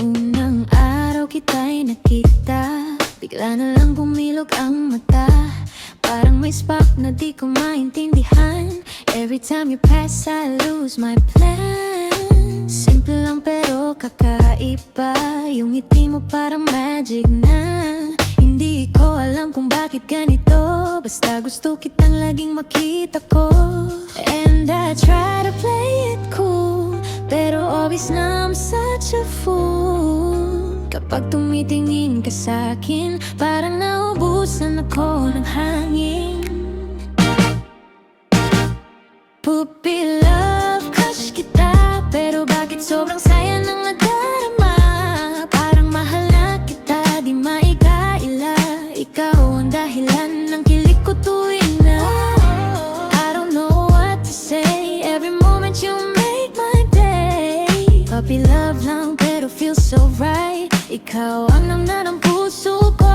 Unang araw kita'y nakita, bigla na lang bumilog ang mata. Parang may spark na di ko maintindihan. Every time you pass, I lose my plan. Simple lang pero kakaiba, yung ngiti mo parang magic na. Hindi ko alam kung bakit ganito, basta gusto kitang laging makita ko. And I try to play it cool, pero obvious na I'm such a fool. Kapag tumitingin ka sa'kin, parang naubusan ako ng hangin. Puppy love, crush kita, pero bakit sobrang saya ng nadarama? Parang mahal na kita, di maikaila. Ikaw ang dahilan ng kilig ko tuwing na I don't know what to say, every moment you make my day. Puppy love lang pero feels so right, ikaw ang laman ng puso ko.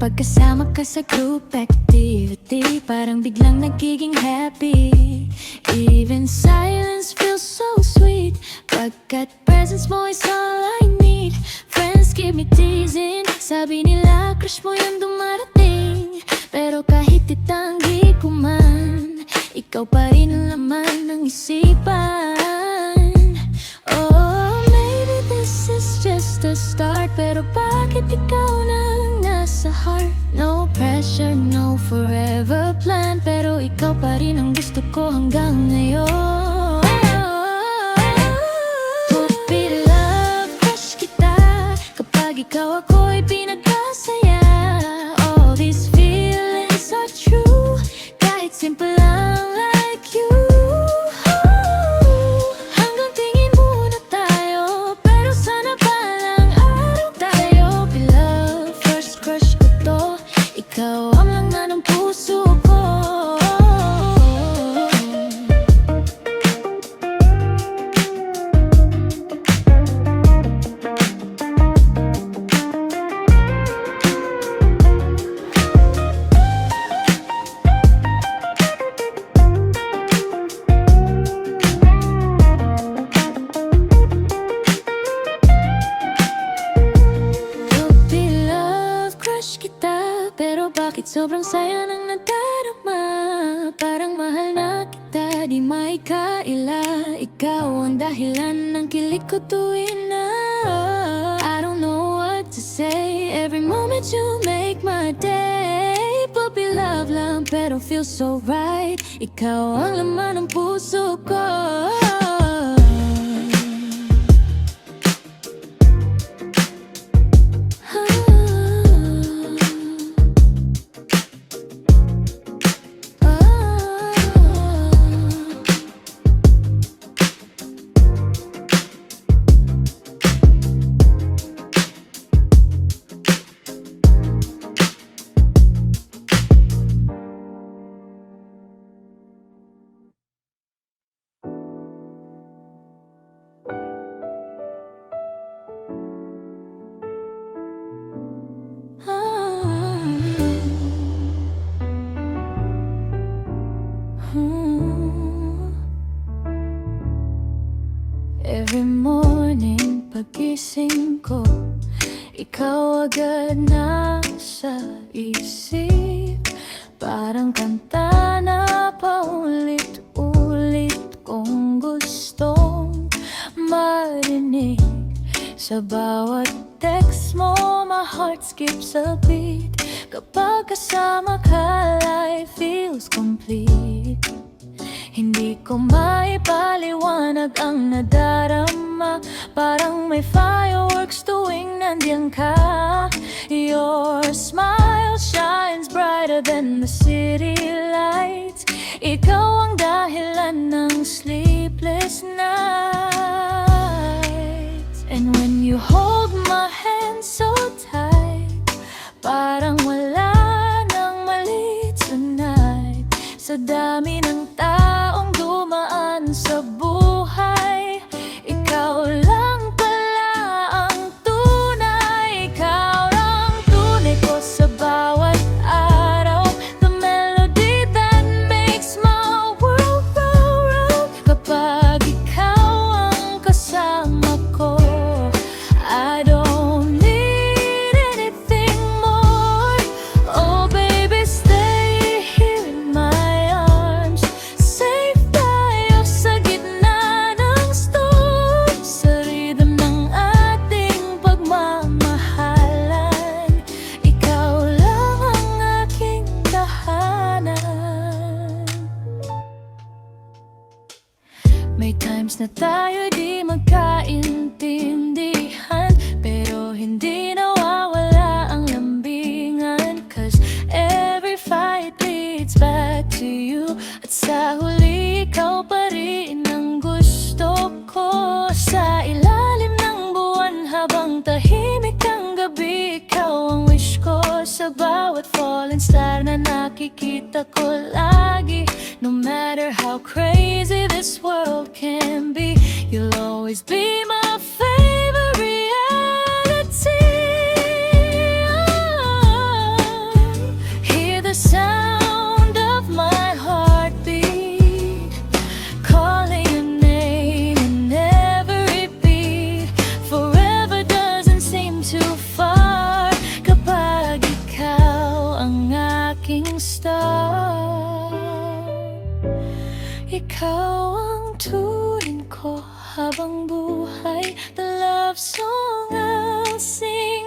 Kapag kasama ka sa group activity, parang biglang nagiging happy. Even silence feels so sweet, pagkat presence mo is all I need. Friends keep me teasing, sabi nila crush mo yung dumarating. Pero kahit itanggi ko man, ikaw pa rin ang laman ng isipan. Oh, maybe this is just a start, pero bakit ikaw na lang nasa heart? No pressure, no forever plan, pero ikaw pa rin ang gusto ko hanggang ngayon. Puppy love, crush kita, kapag ikaw ako'y pinagkasaya. All these feelings are true, kahit simple lang like you. Hanggang tingin muna tayo, pero sana palang araw tayo. Beloved, first crush ko to, ikaw ang laman ng puso ko. Pero bakit sobrang saya ng nadarama? Parang mahal na kita, di maikaila. Ikaw ang dahilan ng kilig ko tuwing na I don't know what to say, every moment you make my day. Puppy love lang pero feels so right, ikaw ang laman ng puso ko. Every morning pagising ko, ikaw agad nasa isip. Parang kanta na paulit-ulit kong gustong marinig. Sa bawat text mo, my heart skips a beat. Kapag kasama ka, life feels complete. Hindi ko maipaliwanag ang nadarama, parang may fireworks tuwing nandiyan ka. Your smile shines brighter than the city lights. Ikaw ang dahilan ng sleepless nights. And when you hold my hand so tight, parang wala nang mali tonight. Sa dami ng taong dumaan sa buhay, ikaw lang pala ang tunay. Ikaw ang tunay ko sa bawat araw, the melody that makes my times na tayo di magkaintindihan, pero hindi nawawala ang lambingan. Cause every fight leads back to you, at sa huli ikaw pa rin ang gusto ko. Sa ilalim ng buwan habang tahimik ang gabi, ikaw ang wish ko. Sa bawat falling star na nakikita ko lagi, no matter how crazy this world can be, you'll always be my favorite reality. Hear the sound of my heartbeat, calling your name in every beat. Forever doesn't seem too far kapag ikaw ang aking star. Ikaw ang turing ko habang buhay, the love song I'll sing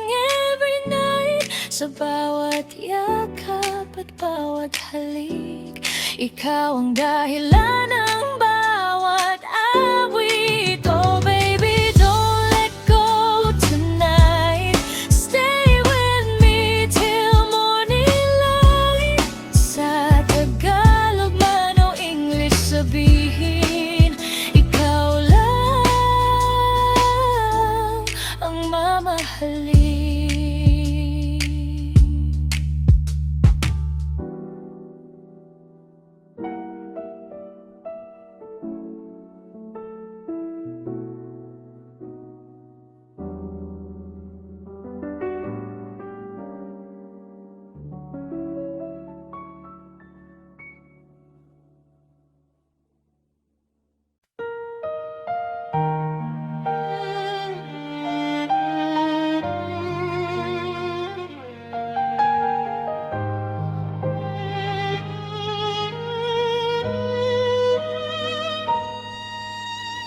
every night. Sa bawat yakap at bawat halik, ikaw ang dahilan ng bawat awit. Oh baby, don't let go tonight, stay with me till morning light. Sa Tagalog man o English sabihin, ikaw lang ang mamahalin.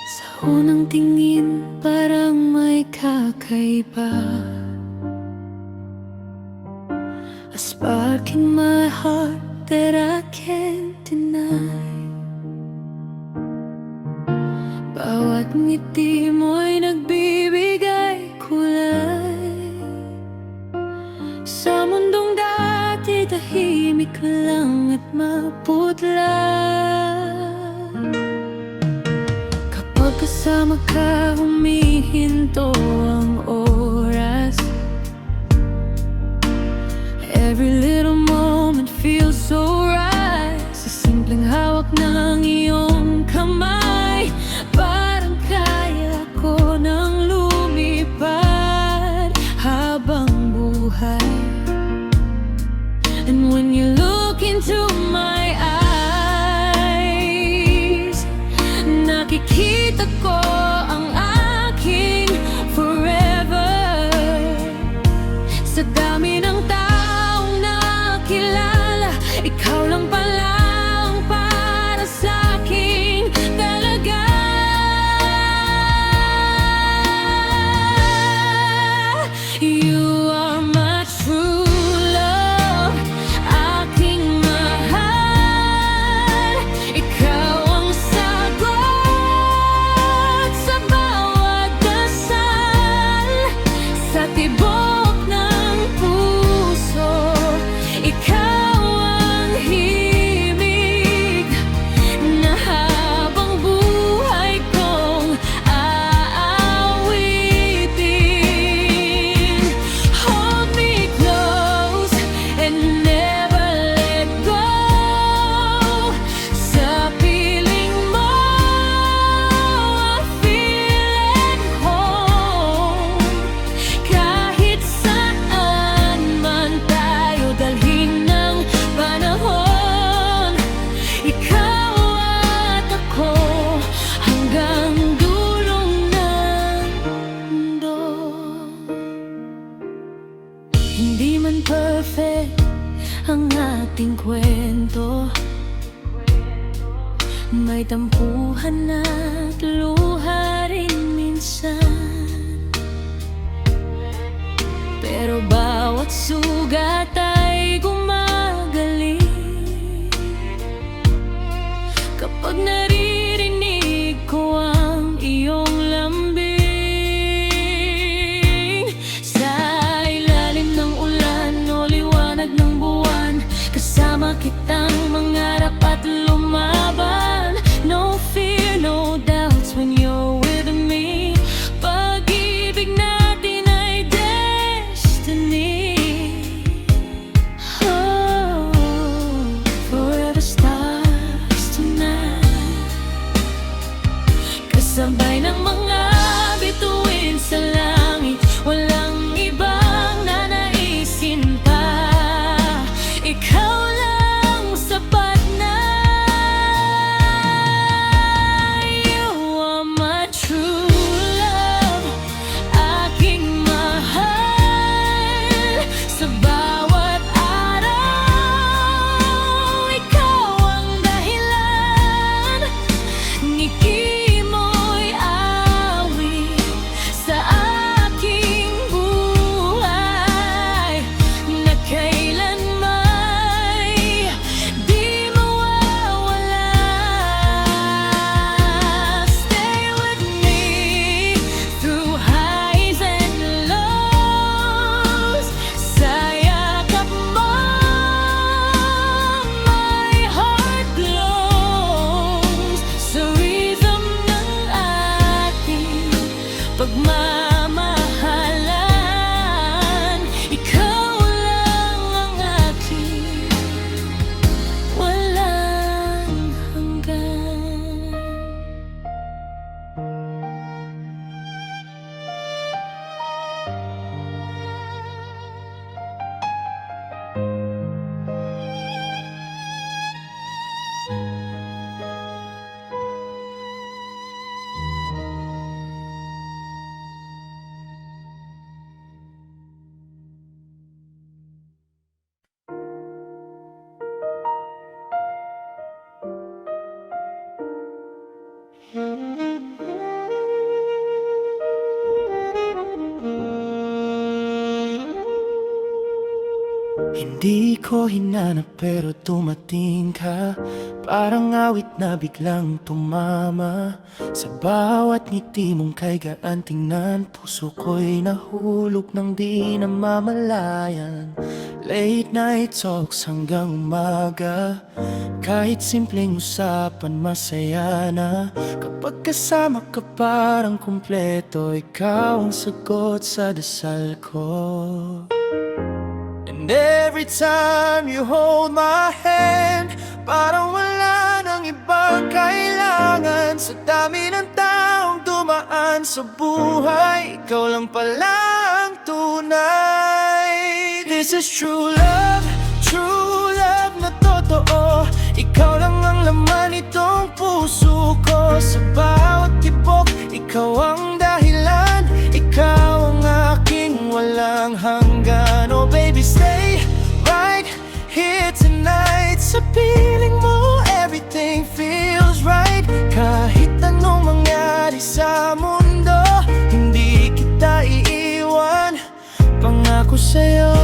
Sa unang tingin parang may kakaiba, a spark in my heart that I can't deny. Bawat ngiti mo'y nagbibigay kulay. Sa mundong dati tahimik lang at maputla, kasama ka, humihinto ang oras. Every little moment feels so right. Sa simpleng hawak ng iyong kamay, parang kaya ko nang lumipad habang buhay. And when you look into my eyes, nakikita ko ang aking forever. Sa dami ng taong nakilala, ikaw lang pala ang para sa'king talaga. You are my true love, aking mahal. Ikaw ang sagot sa bawat dasal. Sa tibok ng puso, ikaw ang himig na habang buhay kong aawitin. Hold me close and never let go. Sa piling mo, I feel at home. Kahit saan man tayo dalhin ng panahon, ikaw at ako hanggang dulong ng mundo. Hindi man perfect ang ating kwento, may tampuhan at luha rin minsan. Pero bawat sugat ay gumagaling kapag naririnig ko ang Di ko hinanap pero dumating ka. Parang awit na biglang tumama. Sa bawat ngiti mong kay gaan tingnan, puso ko'y nahulog ng di namamalayan. Late night talks hanggang umaga, kahit simpleng usapan masaya na. Kapag kasama ka parang kumpleto, ikaw ang sagot sa dasal ko. And every time you hold my hand, parang wala nang ibang kailangan. Sa dami ng taong dumaan sa buhay, ikaw lang pala ang tunay. This is true love na totoo. Ikaw lang ang laman itong puso ko. Sa bawat tibok, ikaw ang dahilan. Ikaw ang aking walang hanggan. Oh baby, stay right here tonight. Sa piling mo, everything feels right. Kahit anong mangyari sa mundo, hindi kita iiwan. Pangako sa'yo.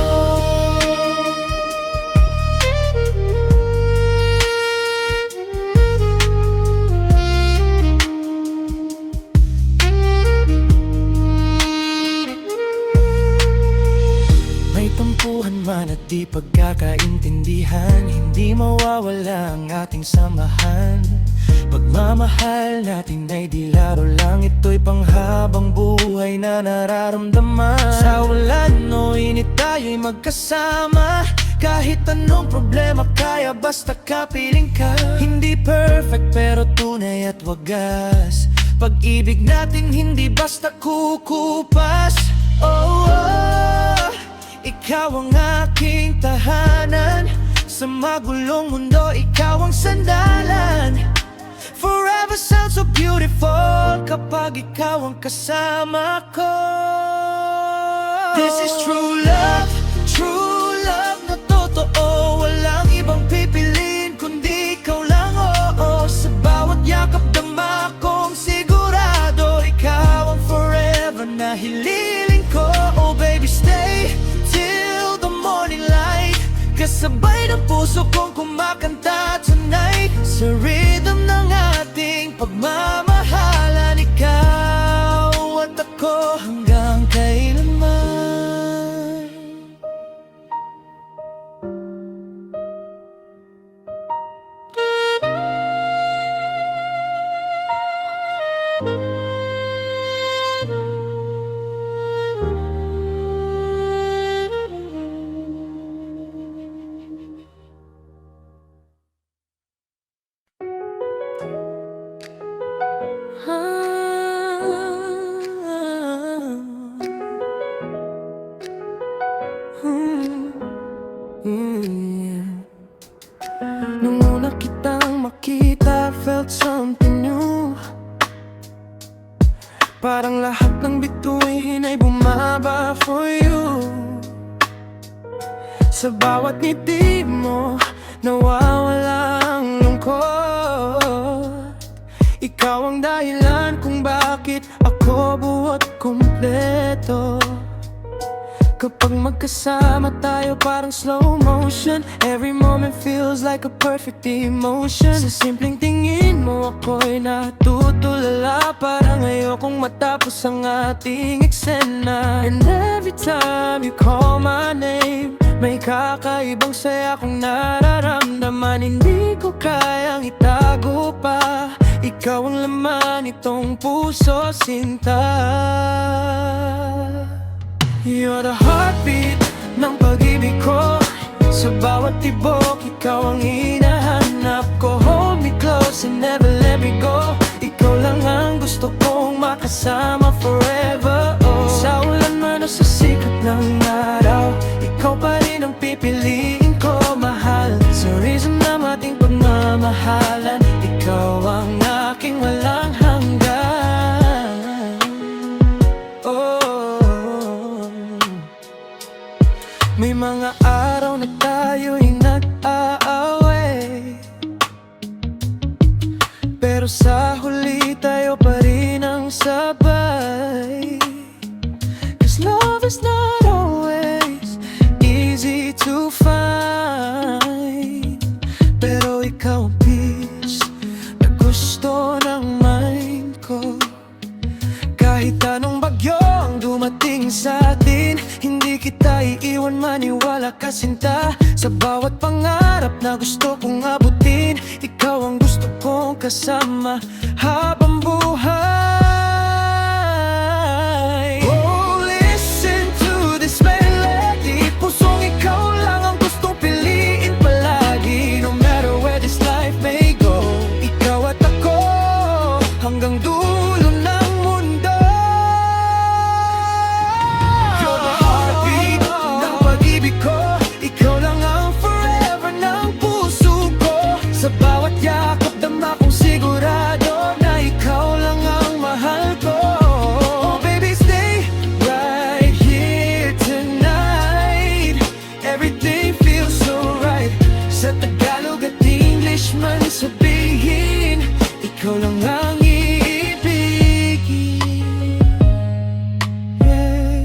Tampuhan man at di pagkakaintindihan, hindi mawawala ang ating samahan. Pagmamahal natin ay di laro lang, ito'y panghabang buhay na nararamdaman. Sa ulan o init tayo'y magkasama, kahit anong problema kaya basta kapiling ka. Hindi perfect pero tunay at wagas, pag-ibig natin hindi basta kukupas. Oh, ikaw ang aking tahanan. Sa magulong mundo, ikaw ang sandalan. Forever sounds so beautiful kapag ikaw ang kasama ko. This is true love na totoo. Walang ibang pipiliin kundi ikaw lang, oo. Sa bawat yakap dama kong sigurado, ikaw ang forever na hililing ko. Oh baby, stay till the morning light. Kasabay ng puso kong kumakanta tonight. Sa rhythm ng ating pagmamahalan, ikaw at ako hanggang kailanman. Nung una kitang makita, felt something new. Parang lahat ng bituin ay bumaba for you. Sa bawat ngiti mo, nawawala ang lungkot. Ikaw ang dahilan kung bakit ako buot kumpleto. Kapag magkasama tayo parang slow motion, every moment feels like a perfect emotion. Sa simpleng tingin mo ako'y natutulala, parang ayokong matapos ang ating eksena. And every time you call my name, may kakaibang saya kong nararamdaman. Hindi ko kayang itago pa, ikaw ang laman itong puso, sinta. You're the heartbeat ng pag-ibig ko. Sa bawat tibok, ikaw ang hinahanap ko. Hold me close and never let me go. Ikaw lang ang gusto kong makasama forever, oh. Sa ulan man o sa sikat ng araw, ikaw pa rin ang pipiliin ko, mahal. Sa reason ng ating pagmamahalan, ikaw ang aking walang hanggan. Oh, may mga araw na tayo'y nag-aaway, pero sa huli tayo pa rin ang sabay. 'Cause love is not always easy to find. ikaw ang peace na gusto ng mind ko. Kahit anong bagyo ang dumating sa atin, hindi kita iiwan, maniwala ka sinta. Sa bawat pangarap na gusto kong abutin, ikaw ang gusto kong kasama habang buhay. Oh, listen to this melody, pusong ikaw lang ang gustong piliin palagi. No matter where this life may go, ikaw at ako hanggang dulo ng mundo. You're the heartbeat ng pag-ibig ko, ikaw lang ang forever ng puso ko. Sa bawat yakap dama kong sigurado na ikaw lang ang mahal ko. Oh baby, stay right here tonight. Everything feels so right. Sa Tagalog at English man sabihin, ikaw lang ang iibigin. Yeah.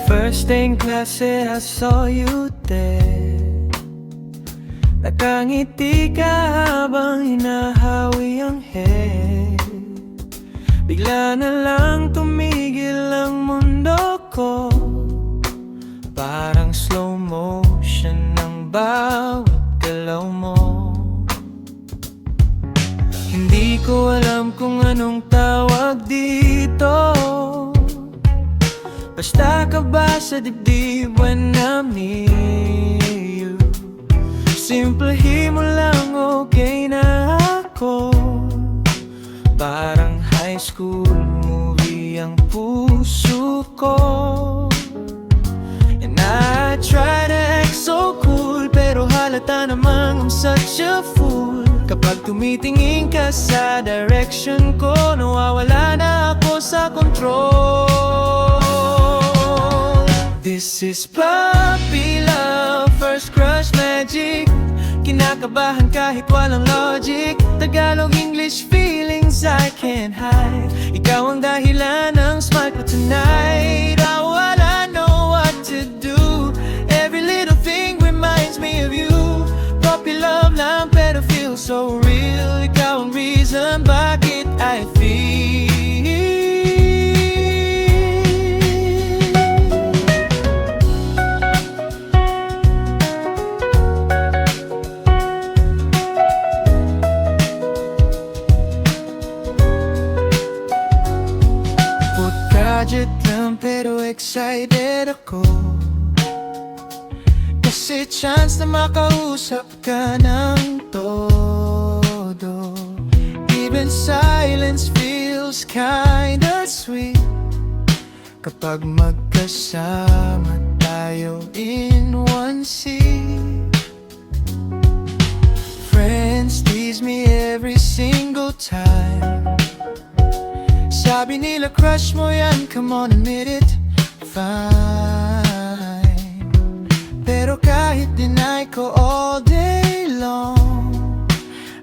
First day in klase, I saw you there. Nakangiti ka habang hinahawi ang hair. Bigla na lang tumigil ang mundo ko, parang slow motion ng bawat galaw mo. Hindi ko alam kung anong tawag dito, basta ka ba sa dibdib when I'm near you. Simplahin mo lang, okay na ako. Parang high school movie ang puso ko. And I try to act so cool, pero halata namang I'm such a fool. Kapag tumitingin ka sa direction ko, nawawala na ako sa control. This is puppy love, first crush magic. Kinakabahan kahit walang logic. Tagalog, English, feelings I can't hide. Ikaw ang dahilan ng smile ko tonight. Oh, I know what to do. Every little thing reminds me of you. Puppy love lang pero feel so real. Ikaw ang reason bakit I feel. Budget lang pero excited ako, kasi chance na makausap ka ng todo. Even silence feels kinda sweet kapag magkasama tayo in one seat. Friends tease me every single time. Sabi nila crush mo yan, come on admit it. Fine, pero kahit deny ko all day long,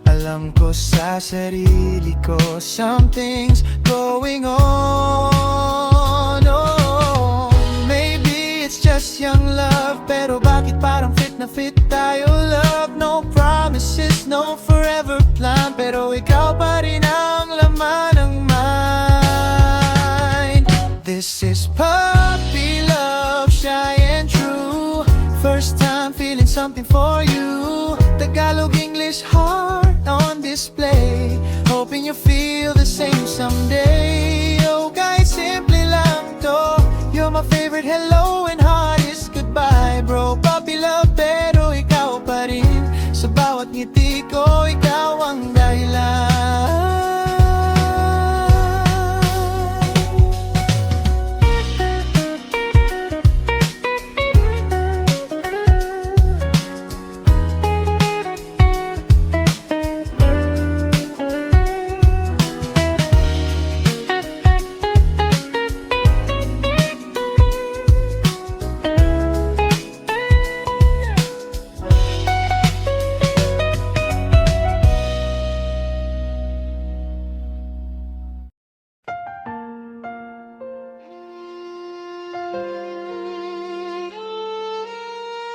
alam ko sa sarili ko something's going on. Oh, maybe it's just young love, pero bakit parang fit na fit tayo, love? No promises, no forever plan, pero ikaw pa rin ang laman ng mind. This is puppy love, shy and true. First time feeling something for you. Tagalog, English, heart on display. Hoping you feel the same someday. Oh guys, simply lang to. You're my favorite, hello and hardest goodbye, bro. Puppy love pero ikaw pa rin. Sa bawat ngiti ko, ikaw ang dahilan.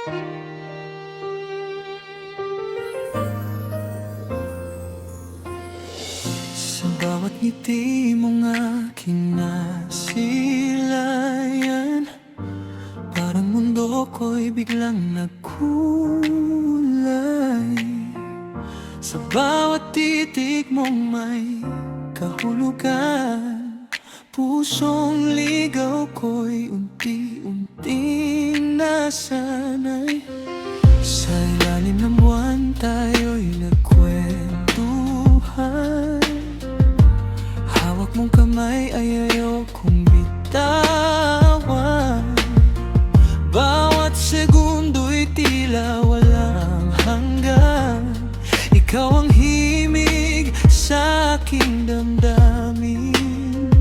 Sa bawat ngiti mong aking nasilayan, parang mundo ko'y biglang nagkulay. Sa bawat titig mong may kahulugan, pusong ligaw ko'y unti-unting nasanay. Sa ilalim ng buwan tayo'y nagkwentuhan, hawak mong kamay ay ayokong bitawan. Bawat segundo'y tila walang hanggan, ikaw ang himig sa aking damdamin.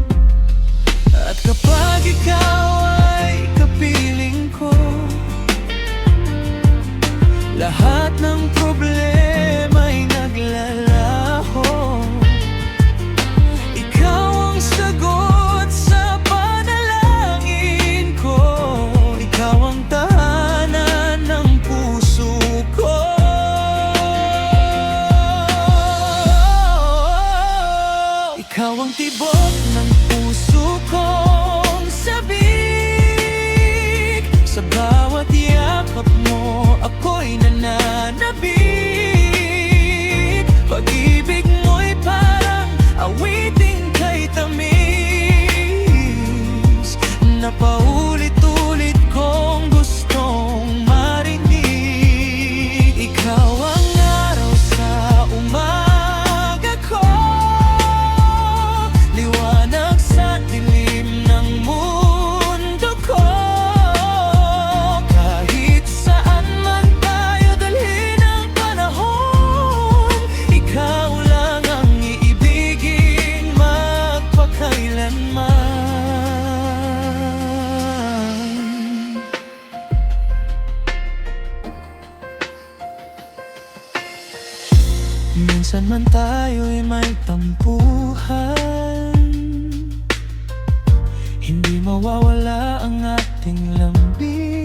At kapag ikaw ay kapiling ko, lahat ng problema'y naglalaho. Ikaw ang sagot sa panalangin ko, ikaw ang tahanan ng puso ko. Ikaw ang tibok ng puso kong sabik. Sa bawat yakap mo ako'y nananabik. Pag-ibig mo'y parang awiting kay tamis, na paulit-ulit kong gustong marinig. Ikaw ang araw sa umaga ko, liwanag sa dilim ng mundo ko. Kahit saan man tayo dalhin ang panahon, ikaw lang ang iibigin magpakailanman. Minsan man tayo'y may tampuhan, hindi mawawala ang ating lambingan.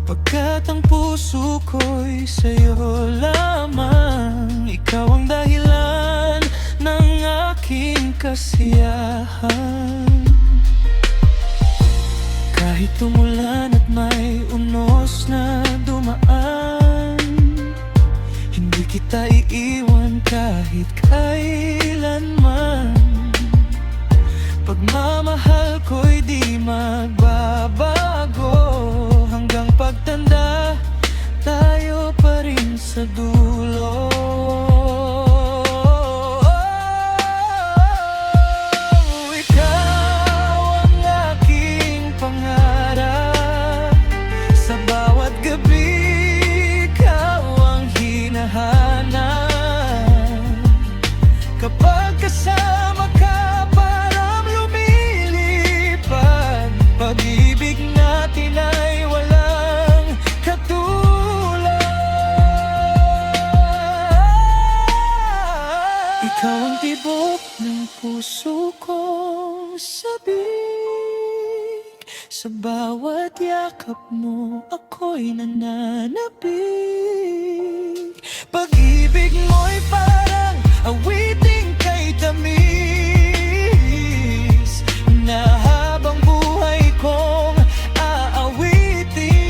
Pagkat ang puso ko'y sa'yo lamang, ikaw ang dahilan ng aking kasiyahan. Kahit tumulan at may unos na dumaan, hindi kita iiwan kahit kailanman. Pagmamahal ko'y di magbabago, hanggang pagtanda tayo pa rin sa dulo. Ikaw ang aking pangarap, sa bawat gabi ikaw ang hinahanap. Kapag kasama ka parang lumilipad, pag-ibig natin ay walang katulad. Ikaw ang tibok ng puso kong sabik. Sa bawat yakap mo ako'y nananabik. Pag-ibig mo'y parang awiting kay tamis, na habang buhay kong aawitin.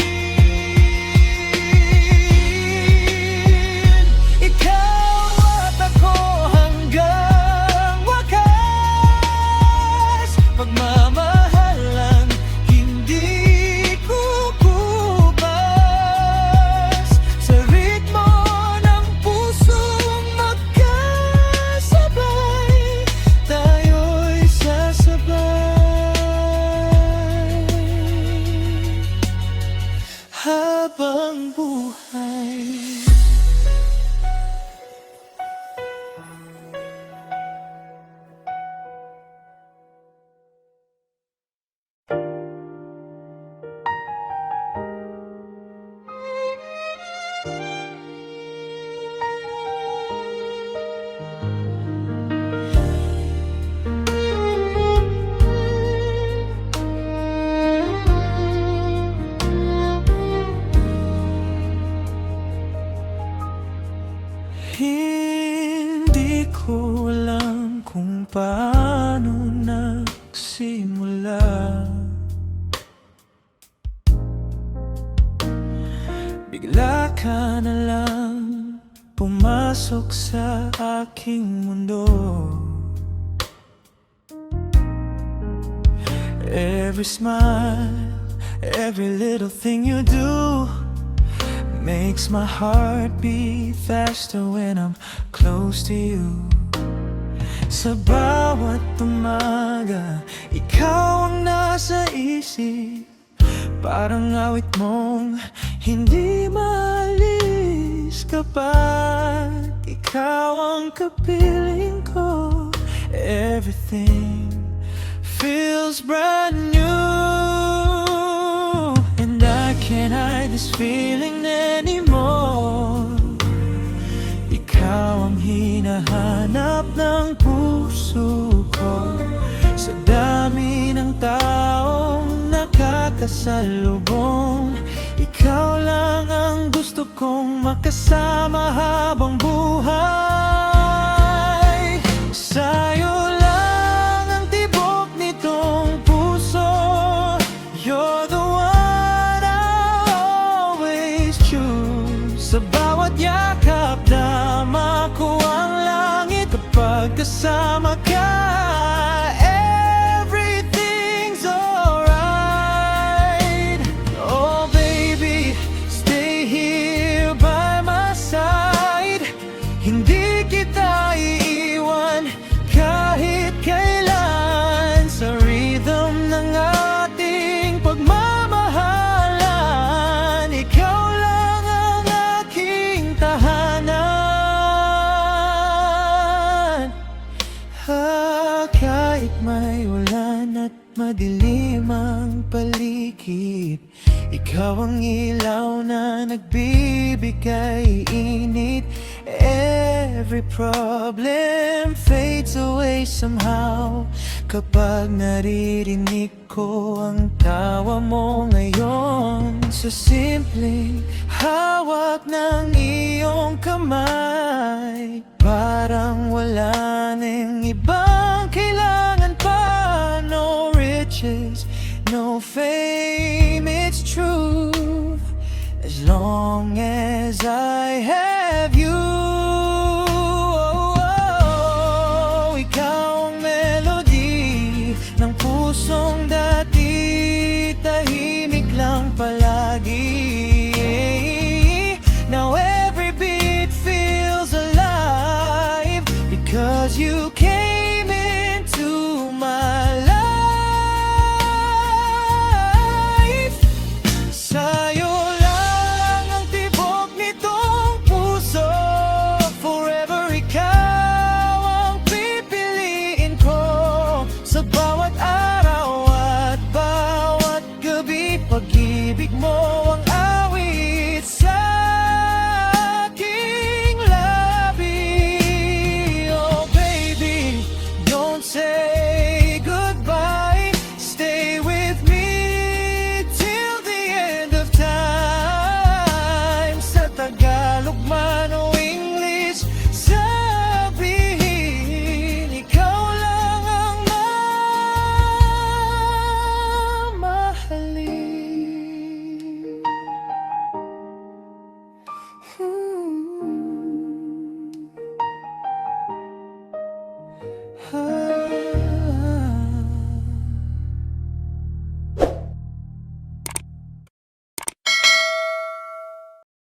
Ikaw at ako hanggang wakas, pagmamahal lang hindi kukubas. Sa ritmo ng pusong magkasama, ka na lang pumasok sa aking mundo. Every smile, every little thing you do makes my heart beat faster when I'm close to you. Sa bawat umaga, ikaw ang nasa isip, parang awit mong hindi maalis. Kapag ikaw ang kapiling ko, everything feels brand new. And I can't hide this feeling anymore. Ikaw ang hinahanap ng puso ko. Sa dami ng taong nakakasalubong, ikaw lang ang gusto kong makasama habang buhay. Sa'yo lang ang tibok nitong puso. You're the one I always choose. Sa bawat yakap dama ko ang langit. Kapag kasama ka, everything's alright. Oh baby, stay here by my side. Hindi kita iiwan kahit kailan. Sa rhythm ng ating pagmamahalan, ikaw lang ang aking tahanan. Kahit may ulan at madilim ang paligid, ikaw ang ilaw na nagbibigay init. Every problem fades away somehow kapag naririnig ko ang tawa mo ngayon. Sa simpleng hawak ng iyong kamay, parang wala nang ibang kailangan pa. No riches, no fame, it's true. As long as I have you. Ikaw ang melody ng pusong dati tahimik lang pala.